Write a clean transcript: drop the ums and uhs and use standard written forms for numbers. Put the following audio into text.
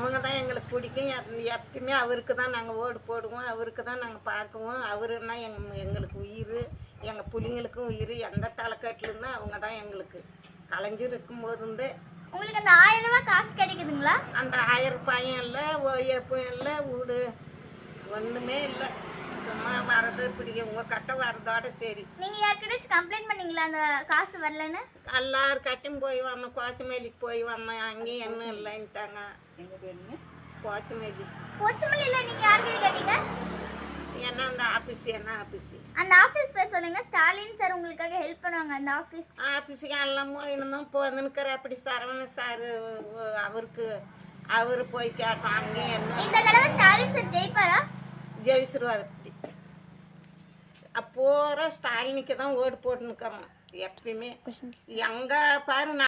அவங்க தான் எங்களுக்கு பிடிக்கும். எப்பயுமே அவருக்கு தான் நாங்கள் ஓடு போடுவோம், அவருக்கு தான் நாங்கள் பார்க்குவோம். அவருன்னா எங்களுக்கு உயிர், எங்கள் பிள்ளைங்களுக்கும் உயிர். எந்த தலைக்கட்டுலேருந்து அவங்க தான் எங்களுக்கு கலைஞர் இருக்கும்போது. உங்களுக்கு அந்த 1000 ரூபாய் காசு கிடைக்குதுங்களா? அந்த 1000 ரூபாயும் இல்லை, ஓய்யப்பும் இல்லை, வீடு ஒன்றுமே இல்லை. சும்மா வரது பிடிக்கும் உங்கள் கட்ட வரதோட சரி. நீங்கள் யார்கிட்டயாச்சும் கம்ப்ளைண்ட் பண்ணீங்களா அந்த காசு வரலன்னு? எல்லாரும் கட்டும் போய் வந்தோம், கோச்சமேலிக்கு போய் வந்தோம். அங்கேயும் என்ன இல்லைன்ட்டாங்க. எங்கள் பேருங்க கோச்சமேலி. கொச்சமல்லியில் நீங்கள் யார்கிட்ட கேட்டீங்க? ஏன்னா அந்த ஆஃபீஸ் என்ன ஆஃபீஸு, அந்த ஆஃபீஸ் பேர் சொல்லுங்கள். ஸ்டாலின் சார் உங்களுக்காக ஹெல்ப் பண்ணுவாங்க. அந்த ஆஃபீஸுக்கு எல்லாம் போயிருந்தோம். போந்துனுக்கிற அப்படி சரவணன் சார் அவர் போய் கேட்டோம். அங்கேயும் என்ன இந்த தடவை ஸ்டாலின் சார் ஜெயிப்பாரா? ஜெயிச்சிருவார். அப்போற ஸ்டாலினுக்கு தான் ஓடு போட்டுன்னுக்கிறோம் எப்பயுமே. எங்கே பாரு